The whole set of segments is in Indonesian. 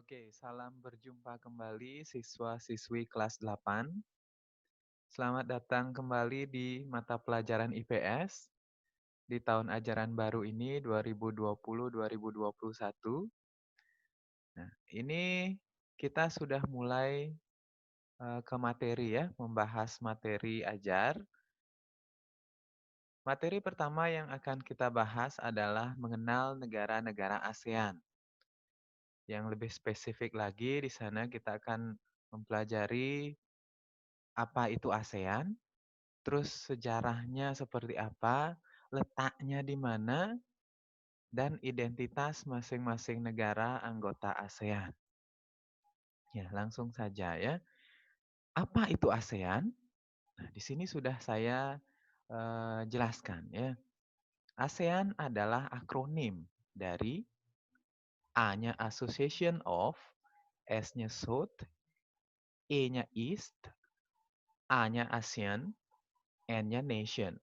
Oke, salam berjumpa kembali siswa-siswi kelas 8. Selamat datang kembali di mata pelajaran IPS di tahun ajaran baru ini 2020-2021. Nah, ini kita sudah mulai ke materi ya, membahas materi ajar. Materi pertama yang akan kita bahas adalah mengenal negara-negara ASEAN. Yang lebih spesifik lagi di sana kita akan mempelajari apa itu ASEAN, terus sejarahnya seperti apa, letaknya di mana, dan identitas masing-masing negara anggota ASEAN. Ya, langsung saja ya. Apa itu ASEAN? Nah, di sini sudah saya jelaskan ya. ASEAN adalah akronim dari A-nya Association of, S-nya South, E-nya East, A-nya ASEAN, N-nya Nation.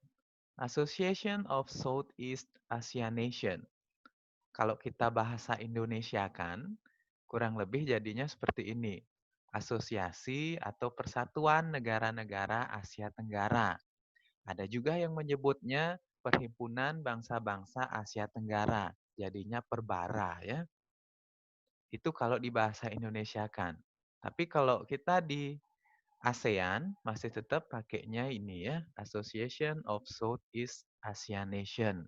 Association of Southeast Asian Nation. Kalau kita bahasa Indonesia kan, kurang lebih jadinya seperti ini. Asosiasi atau Persatuan Negara-Negara Asia Tenggara. Ada juga yang menyebutnya Perhimpunan Bangsa-Bangsa Asia Tenggara. Jadinya Perbara ya. Itu kalau di bahasa Indonesia kan. Tapi kalau kita di ASEAN masih tetap pakainya ini ya, Association of Southeast Asian Nation.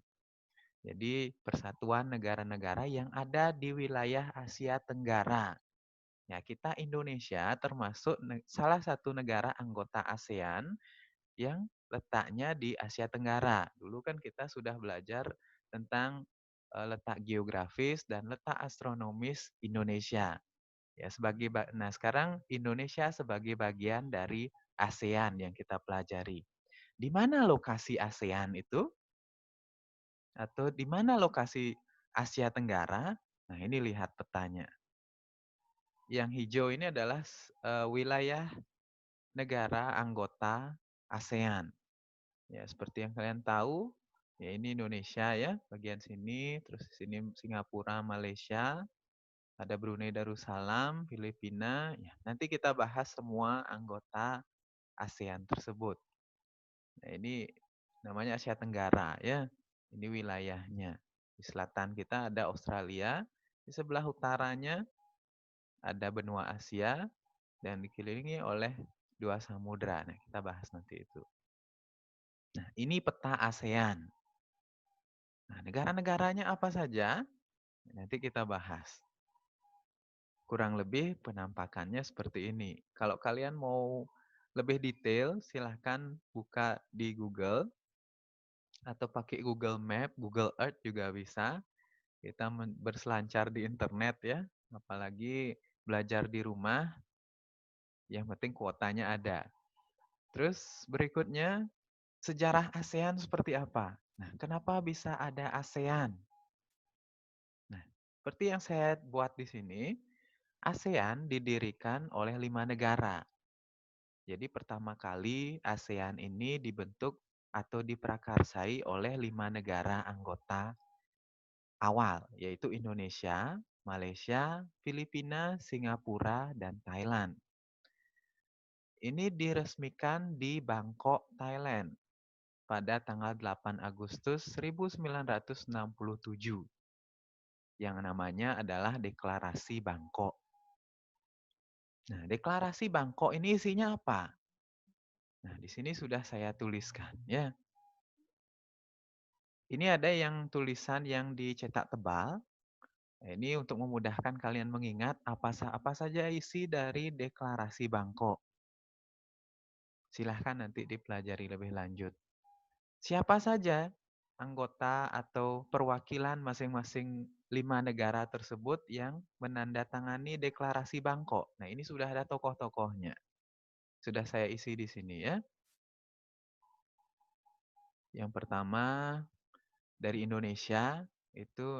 Jadi persatuan negara-negara yang ada di wilayah Asia Tenggara. Ya, kita Indonesia termasuk salah satu negara anggota ASEAN yang letaknya di Asia Tenggara. Dulu kan kita sudah belajar tentang letak geografis dan letak astronomis Indonesia. Ya, nah sekarang Indonesia sebagai bagian dari ASEAN yang kita pelajari. Di mana lokasi ASEAN itu? Atau di mana lokasi Asia Tenggara? Nah, ini lihat petanya. Yang hijau ini adalah wilayah negara anggota ASEAN. Ya, seperti yang kalian tahu, ya ini Indonesia ya, bagian sini, terus sini Singapura, Malaysia, ada Brunei Darussalam, Filipina. Ya, nanti kita bahas semua anggota ASEAN tersebut. Nah, ini namanya Asia Tenggara ya. Ini wilayahnya. Di selatan kita ada Australia, di sebelah utaranya ada benua Asia dan dikelilingi oleh dua samudra. Nah, kita bahas nanti itu. Nah, ini peta ASEAN. Nah, negara-negaranya apa saja? Nanti kita bahas. Kurang lebih penampakannya seperti ini. Kalau kalian mau lebih detail, silahkan buka di Google atau pakai Google Map, Google Earth juga bisa. Kita berselancar di internet ya, apalagi belajar di rumah, yang penting kuotanya ada. Terus berikutnya, sejarah ASEAN seperti apa? Nah, kenapa bisa ada ASEAN? Nah, seperti yang saya buat di sini, ASEAN didirikan oleh 5 negara. Jadi pertama kali ASEAN ini dibentuk atau diprakarsai oleh 5 negara anggota awal, yaitu Indonesia, Malaysia, Filipina, Singapura, dan Thailand. Ini diresmikan di Bangkok, Thailand pada tanggal 8 Agustus 1967. Yang namanya adalah Deklarasi Bangkok. Nah, Deklarasi Bangkok ini isinya apa? Nah, di sini sudah saya tuliskan ya. Ini ada yang tulisan yang dicetak tebal. Nah, ini untuk memudahkan kalian mengingat apa saja isi dari Deklarasi Bangkok. Silahkan nanti dipelajari lebih lanjut. Siapa saja anggota atau perwakilan masing-masing 5 negara tersebut yang menandatangani Deklarasi Bangkok. Nah, ini sudah ada tokoh-tokohnya. Sudah saya isi di sini ya. Yang pertama dari Indonesia,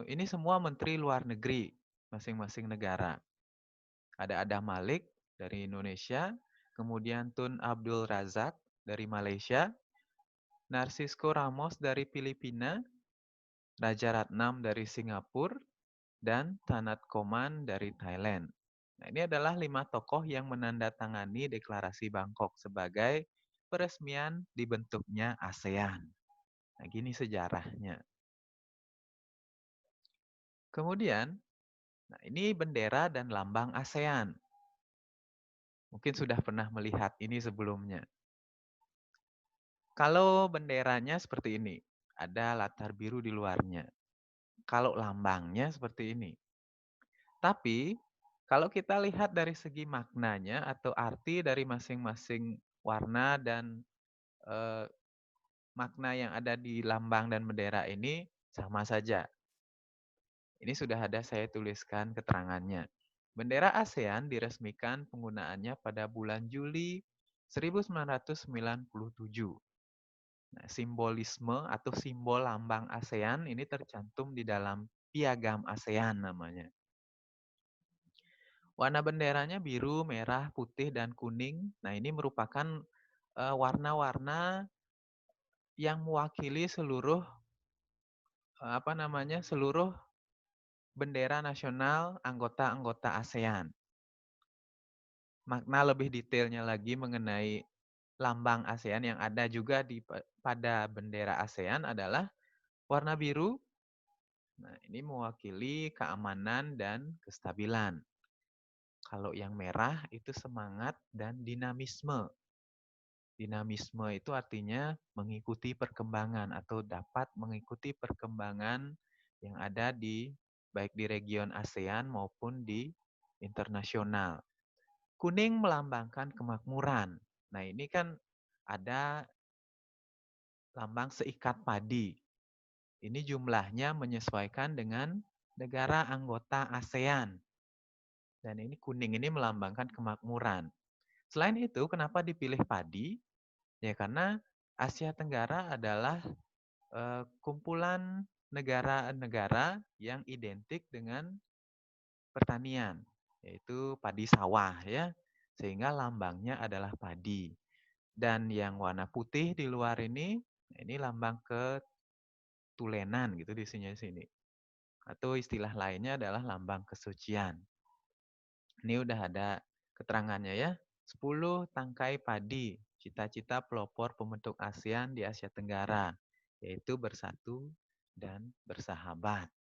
ini semua menteri luar negeri masing-masing negara. Ada Adam Malik dari Indonesia, kemudian Tun Abdul Razak dari Malaysia, Narcisco Ramos dari Filipina, Raja Ratnam dari Singapura, dan Tanat Koman dari Thailand. Nah, ini adalah 5 tokoh yang menandatangani Deklarasi Bangkok sebagai peresmian dibentuknya ASEAN. Nah, gini sejarahnya. Kemudian, nah ini bendera dan lambang ASEAN. Mungkin sudah pernah melihat ini sebelumnya. Kalau benderanya seperti ini, ada latar biru di luarnya. Kalau lambangnya seperti ini. Tapi, kalau kita lihat dari segi maknanya atau arti dari masing-masing warna dan eh, makna yang ada di lambang dan bendera ini sama saja. Ini sudah ada saya tuliskan keterangannya. Bendera ASEAN diresmikan penggunaannya pada bulan Juli 1997. Nah, simbolisme atau simbol lambang ASEAN ini tercantum di dalam piagam ASEAN namanya. Warna benderanya biru, merah, putih, dan kuning. Nah, ini merupakan warna-warna yang mewakili seluruh seluruh bendera nasional anggota-anggota ASEAN. Makna lebih detailnya lagi mengenai lambang ASEAN yang ada juga pada bendera ASEAN adalah warna biru. Nah, ini mewakili keamanan dan kestabilan. Kalau yang merah itu semangat dan dinamisme. Dinamisme itu artinya mengikuti perkembangan atau dapat mengikuti perkembangan yang ada di baik di region ASEAN maupun di internasional. Kuning melambangkan kemakmuran. Nah, ini kan ada lambang seikat padi. Ini jumlahnya menyesuaikan dengan negara anggota ASEAN. Dan ini kuning ini melambangkan kemakmuran. Selain itu, kenapa dipilih padi? Ya karena Asia Tenggara adalah kumpulan negara-negara yang identik dengan pertanian, yaitu padi sawah ya. Sehingga lambangnya adalah padi. Dan yang warna putih di luar ini lambang ketulenan gitu di sini. Atau istilah lainnya adalah lambang kesucian. Ini udah ada keterangannya ya. 10 tangkai padi, cita-cita pelopor pembentuk ASEAN di Asia Tenggara, yaitu bersatu dan bersahabat.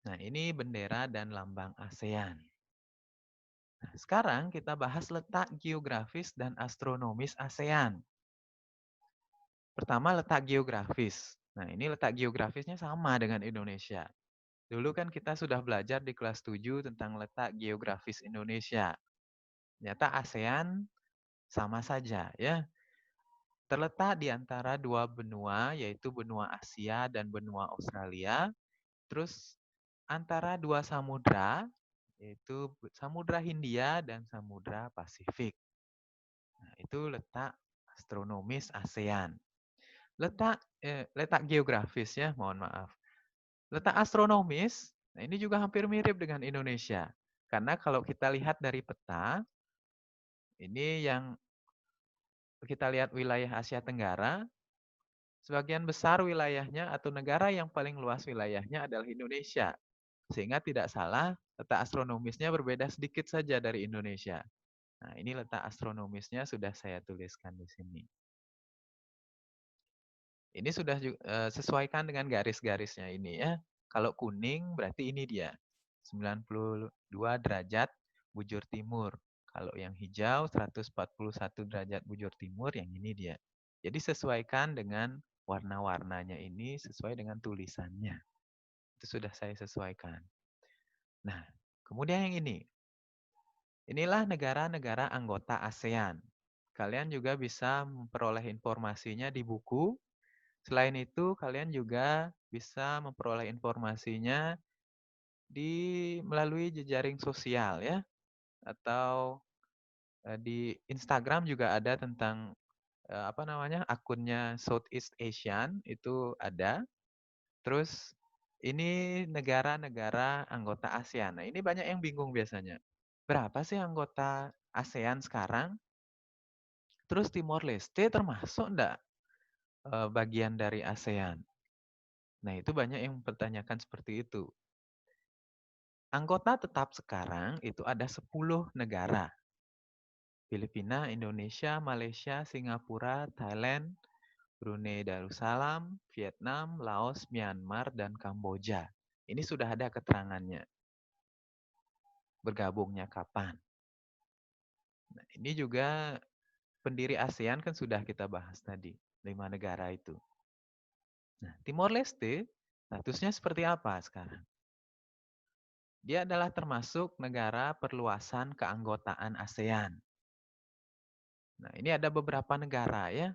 Nah, ini bendera dan lambang ASEAN. Nah, sekarang kita bahas letak geografis dan astronomis ASEAN. Pertama, letak geografis. Nah, ini letak geografisnya sama dengan Indonesia. Dulu kan kita sudah belajar di kelas 7 tentang letak geografis Indonesia. Ternyata ASEAN sama saja ya. Terletak di antara dua benua, yaitu benua Asia dan benua Australia. Terus antara dua samudra, yaitu Samudra Hindia dan Samudra Pasifik. Nah, itu letak astronomis ASEAN. Letak geografis ya, mohon maaf. Letak astronomis, nah ini juga hampir mirip dengan Indonesia. Karena kalau kita lihat dari peta, ini yang kita lihat wilayah Asia Tenggara, sebagian besar wilayahnya atau negara yang paling luas wilayahnya adalah Indonesia. Sehingga tidak salah, letak astronomisnya berbeda sedikit saja dari Indonesia. Nah, ini letak astronomisnya sudah saya tuliskan di sini. Ini sudah sesuaikan dengan garis-garisnya ini ya. Kalau kuning berarti ini dia. 92 derajat bujur timur. Kalau yang hijau 141 derajat bujur timur, yang ini dia. Jadi sesuaikan dengan warna-warnanya ini sesuai dengan tulisannya. Itu sudah saya sesuaikan. Nah, kemudian yang ini. Inilah negara-negara anggota ASEAN. Kalian juga bisa memperoleh informasinya di buku. Selain itu, kalian juga bisa memperoleh informasinya melalui jejaring sosial ya. Atau di Instagram juga ada tentang akunnya Southeast Asian itu ada. Terus ini negara-negara anggota ASEAN. Nah, ini banyak yang bingung biasanya. Berapa sih anggota ASEAN sekarang? Terus Timor Leste termasuk enggak bagian dari ASEAN? Nah, itu banyak yang mempertanyakan seperti itu. Anggota tetap sekarang itu ada 10 negara. Filipina, Indonesia, Malaysia, Singapura, Thailand, Brunei Darussalam, Vietnam, Laos, Myanmar, dan Kamboja. Ini sudah ada keterangannya. Bergabungnya kapan. Nah, ini juga pendiri ASEAN kan sudah kita bahas tadi. 5 negara itu. Nah, Timor Leste statusnya seperti apa sekarang? Dia adalah termasuk negara perluasan keanggotaan ASEAN. Nah, ini ada beberapa negara ya.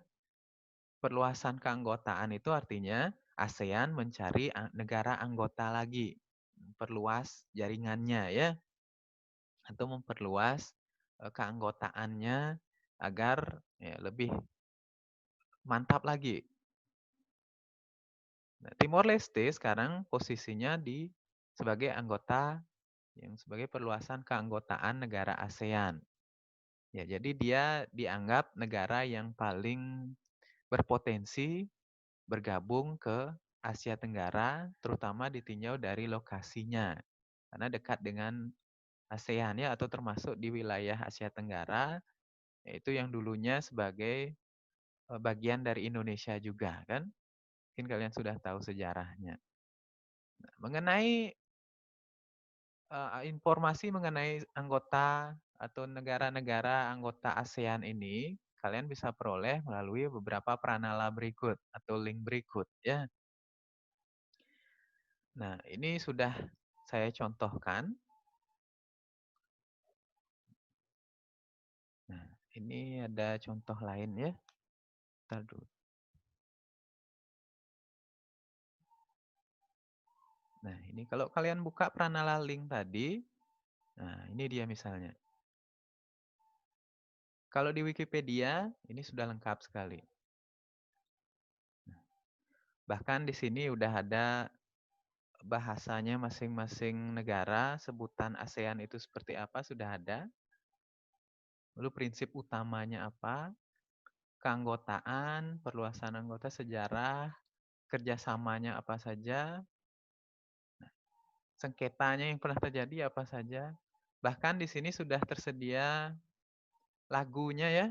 Perluasan keanggotaan itu artinya ASEAN mencari negara anggota lagi. Perluas jaringannya ya. Atau memperluas keanggotaannya agar ya, lebih mantap lagi. Nah, Timor Leste sekarang posisinya sebagai anggota yang sebagai perluasan keanggotaan negara ASEAN. Ya, jadi dia dianggap negara yang paling berpotensi bergabung ke Asia Tenggara, terutama ditinjau dari lokasinya. Karena dekat dengan ASEAN ya, atau termasuk di wilayah Asia Tenggara, yaitu yang dulunya sebagai bagian dari Indonesia juga kan. Mungkin kalian sudah tahu sejarahnya. Nah, mengenai informasi mengenai anggota atau negara-negara anggota ASEAN ini, kalian bisa peroleh melalui beberapa pranala berikut atau link berikut ya. Nah, ini sudah saya contohkan. Nah, ini ada contoh lain ya. Bentar dulu. Nah, ini kalau kalian buka pranala link tadi, nah ini dia misalnya. Kalau di Wikipedia, ini sudah lengkap sekali. Bahkan di sini udah ada bahasanya masing-masing negara, sebutan ASEAN itu seperti apa sudah ada. Lalu prinsip utamanya apa, keanggotaan, perluasan anggota, sejarah, kerjasamanya apa saja, sengketanya yang pernah terjadi apa saja. Bahkan di sini sudah tersedia lagunya ya,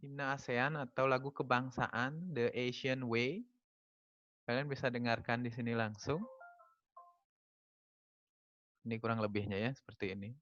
himne ASEAN atau lagu kebangsaan The Asian Way. Kalian bisa dengarkan di sini langsung. Ini kurang lebihnya ya, seperti ini.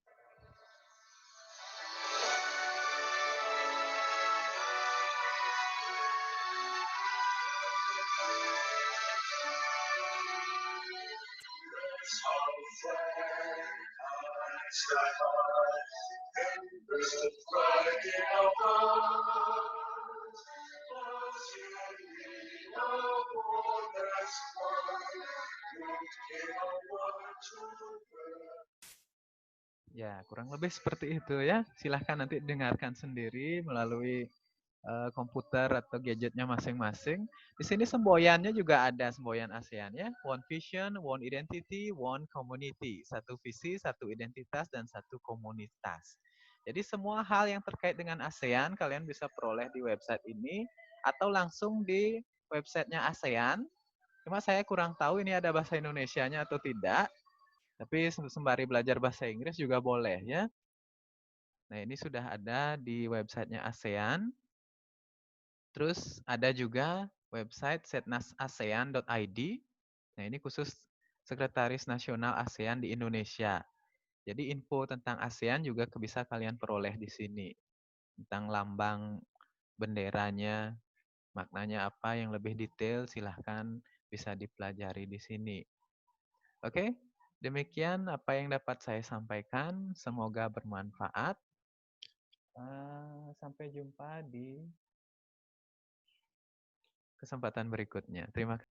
Ya, kurang lebih seperti itu ya. Silahkan nanti dengarkan sendiri melalui komputer atau gadgetnya masing-masing. Di sini semboyannya juga ada semboyan ASEAN ya. One vision, one identity, one community. Satu visi, satu identitas, dan satu komunitas. Jadi semua hal yang terkait dengan ASEAN kalian bisa peroleh di website ini atau langsung di websitenya ASEAN. Cuma saya kurang tahu ini ada bahasa Indonesianya atau tidak. Tapi sembari belajar bahasa Inggris juga boleh ya. Nah, ini sudah ada di websitenya ASEAN. Terus ada juga website setnasasean.id. Nah, ini khusus Sekretaris Nasional ASEAN di Indonesia. Jadi info tentang ASEAN juga bisa kalian peroleh di sini. Tentang lambang benderanya, maknanya apa yang lebih detail silahkan bisa dipelajari di sini. Oke, demikian apa yang dapat saya sampaikan. Semoga bermanfaat. Sampai jumpa di kesempatan berikutnya. Terima kasih.